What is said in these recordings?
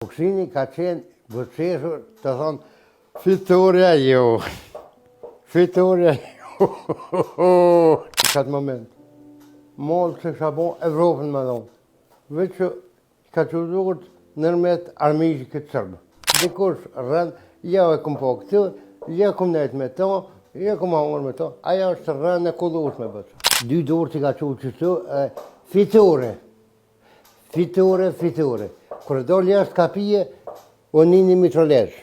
Uksini ka qenë vërqeshur të thonë, fitoria jo, fitoria jo, në qatë moment. Mollë që shabon Evropën më dhonë, veç që ka që duhet nërmet armijë këtë sërbë. Dikush rënë, ja e këm po këtë, ja këm nejtë me to, ja këm hangër me to, aja është rënë e kullush me bëtë. 2 dorë që ka që qështu, fitore, fitore, fitore. Kërë do jashtë kapije, o nini mitrolesh.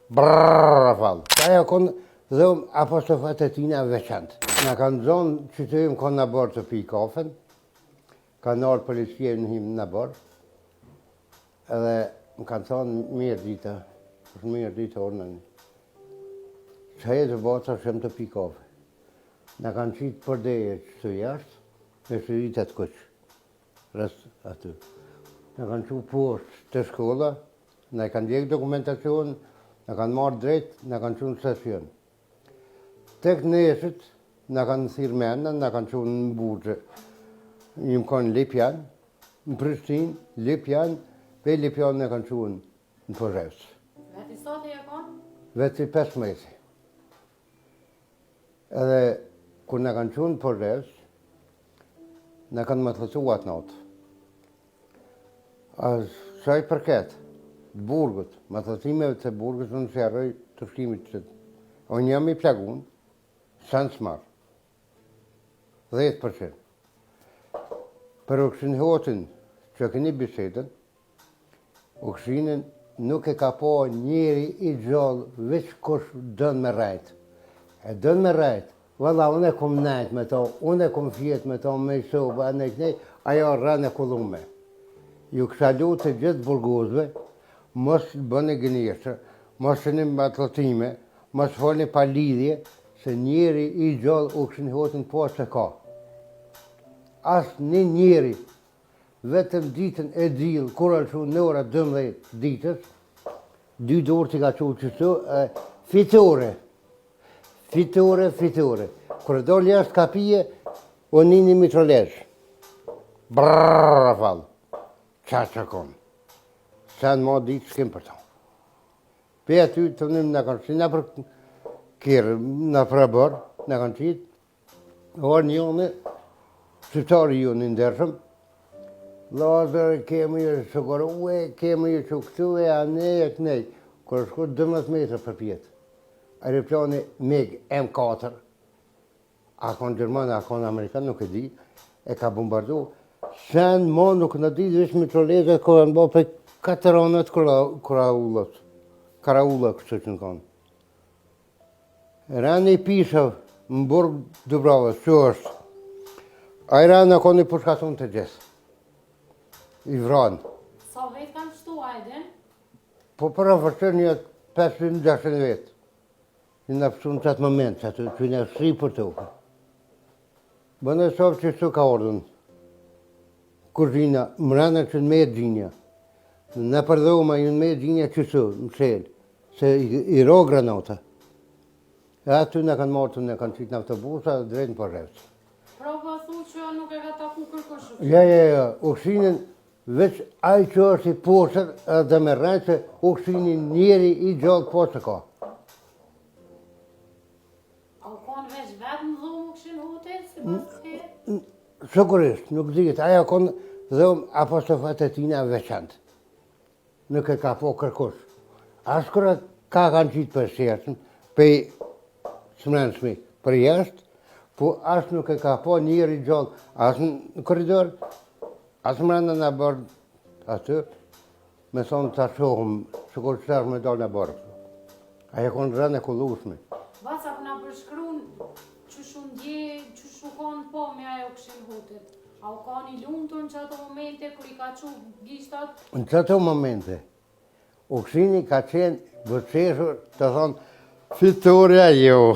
Brrrr, falë. Aja konë dhëmë apostofat e tina veçantë. Në kanë zonë që të jëmë konë në borë të pi kafen, ka nërë policie në himë në borë, edhe më kanë thonë mirë dita, është mirë dita orë në një. Që e të bota shëmë të pi kafe. Në kanë qitë përdeje që të jashtë, me shëritet këqë, rësë aty. Në kanë që poshtë të shkolla, në kanë djekë dokumentacion, në kanë marrë drejt, në kanë që në sesion. Tek neshët, në kanë thirë mena, në kanë që në Burgë. Një më kanë Lipjan, në Prishtinë, Lipjan, pe Lipjan në kanë që në Pozhevës. Veti sot e kanë? Veti 5 mesi. Edhe, kur në kanë që në Pozhevës, në kanë më të lëcu atë natë. A shaj përket, të Burgët, më të timeve të Burgës në shërëj të shkimit që o një jam i plagun, sanë smarë, 10%. Për Ukshin Hotin që këni bisedën, Ukshinin nuk e ka po njeri i gjallë veç kush dënë me rajtë. E dënë me rajtë, valla unë e kom najtë me to, unë e kom fjetë me to, me i sobë, anë e kënej, ajo rënë e kullume. Ju këshalu të gjithë burguzve, mos bëni gënjeshtër, mos shëni matlatime, mos folni pa lidhje, se njeri i gjallë Ukshin Hotin po se ka. Asë një njeri, vetëm ditën e dilë, kur alëshu në ora 12 ditës, 2 dorë që ka që qështu, fitore, fitore, fitore. Kërë do jashtë kapije, o nini mitrolesh. Brrrr, falë. Qa që konë. Sa në ma ditë s'kem për to. Pe aty të nëmë në kanë qitë, në për kërë, në për bërë, në kanë qitë, orë njënë, shqiptari ju në ndërshëm, Lazër, kemi ju shëgërë, kemi ju që këtu e anej e kënej, kërë shku 12 metrë për pjetë. Aeroplani MiG M4, a konë Gjermanë, a konë Amerikanë, nuk e di, e ka bombardu. Sen ma nuk në di dhe ishë mitrolezët kërë në bo për 4 anët karaullët. Karaullët kështë që në kanë. Rani i Pishëv, më burgë Dubravës, që është. A i rani në konë i përshkatun të gjithë. I vranë. Sa vetë kanë shtu ajden? Po për afërshër një 500-600 vetë. Në në në qatë moment, që në shri për të ukë. Bënë e sovë që shtu ka ordën. Kuzhina, mërana që në me gjinja. Në përdhoma ju në me gjinja që shtu, në shelë. Se i ro granata. E aty në kanë martë, në kanë qitë në autobusa, drejtë në Pozhevës. Pra po thu që nuk e ka taku kërkosh. Ja, Ukshinin, veç aj që është i posër, dhe me rrejtë se Ukshinin njeri i gjallë posë ka. A u konë veç vetë në dhomë Ukshin Hotin, si pas të? Sigurisht, nuk dhjetë, aja konë dhëmë apostofat e tina veçantë. Nuk e ka po kërkush. Asë kërë ka kanë qitë për shërësën, për smrenëshmi, për jashtë, po asë nuk e ka po njëri gjallë, asë në koridor, asë mrenda në bërë aty, me thonë të shohëm, që kërë qëtarë me dalë në bërë. Aja konë rënë e kullushme. Vasa për nga përshkrun që shumë dje, që shukon po me ajo Ukshin Hotin. A u ka një lumëtur në qëto momente, kër i ka që gishtat? Në qëto momente, Ukshini ka qenë vërqeshur të thonë, fitoria jo,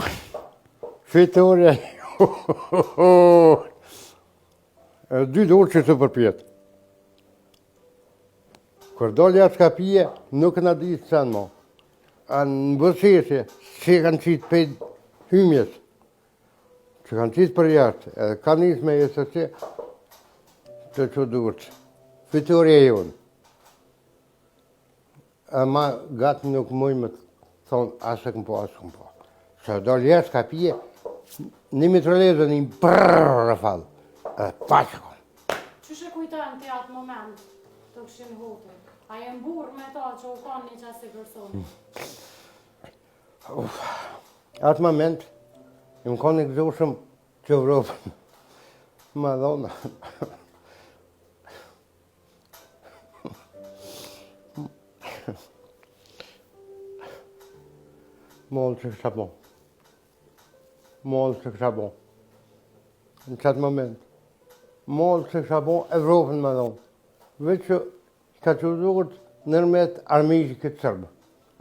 fitoria jo, 2 dorë që të përpjetë. Kër dole jashtë kapije, nuk në di të sanë mo. A në vërqeshje, që kanë qitë për hymjes, që kanë qitë për jashtë, edhe ka njës me jesë që të që durë, fitoria jonë. Ama gatë nuk mujë me thonë asë këm po, asë këm po. Që do ljesë ka pije, një mitrolezë një prrrr rafal. Paqë konë. Që shë kujtojnë të atë moment të këshin hotel? A jenë burë me ta që u kanë një qasë personi? Atë moment, më konë një gëzushëm që Evropën. Ma dhona. Mollë që kësha bon. Mollë që kësha bon. Në qatë moment. Mollë që kësha bon Evropën ma dhonë. Veç që ka që duhet nërmet armijë këtë sërbë.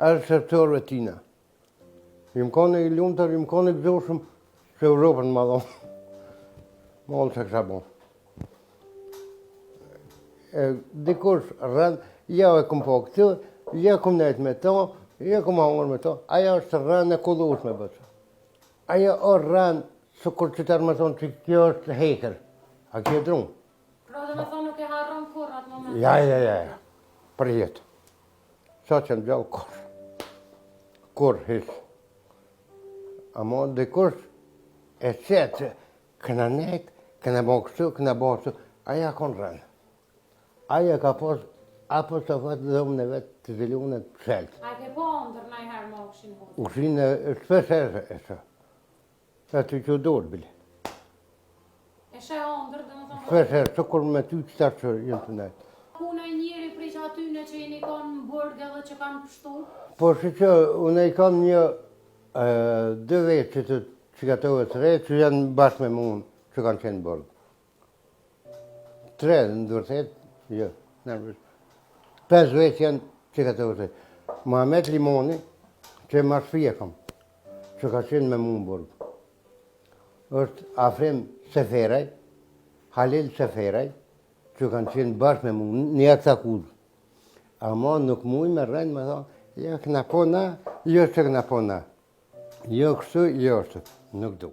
Arë shërtërve tina. Jim kone i lumëtër, jim kone i gëzoshëm që Evropën ma dhonë. Mollë që kësha bon. Dikush rënë, ja e këm po këtë, ja këm nejtë me to, ja këm hangër me to. Aja është rënë e kullushme, bëtë. Aja është rënë, së kur qëtër me thonë që kjo është hekër. A kjo e drunë? Pra dhe me thonë nuk e harron kur atë moment? Ja. Për jetë. Sa që në gjallë kur. Kur hisë. Amo dikush e qëtë që këna nejtë, këna bo kështu, këna bo kështu. Aja konë rënë. Aja ka pos, apo të fatë dhëmë në vetë të zilunet psheltë. A ke po ndër në i herë më këshin hotel? Ushinë e shpesh e shë. E të që dorë, bile. E shë ndër dhe më thonë? Shpesh e shë, kur me ty që tarë që jenë të nejtë. Kuna i njëri prej që atyne që jeni kanë në bërgë edhe që kanë pështu? Po shë që unë i kam një dë vetë që gatohet të re, që janë bashkë me mund që kanë qenë bërgë. 3 në dërthet, jo, nërmës. 5 vetë janë që gatohet të re. Muhamet Limoni, që e marshfia kam, që ka qenë me mund bërgë. është Afrim Seferaj, Halil Seferaj, që kanë qenë bashkë me mund, një akta kudë. Ama nuk mujë me rënë me thonë, jo këna po na, jo që këna po na. Jo kështu, jo është, nuk du.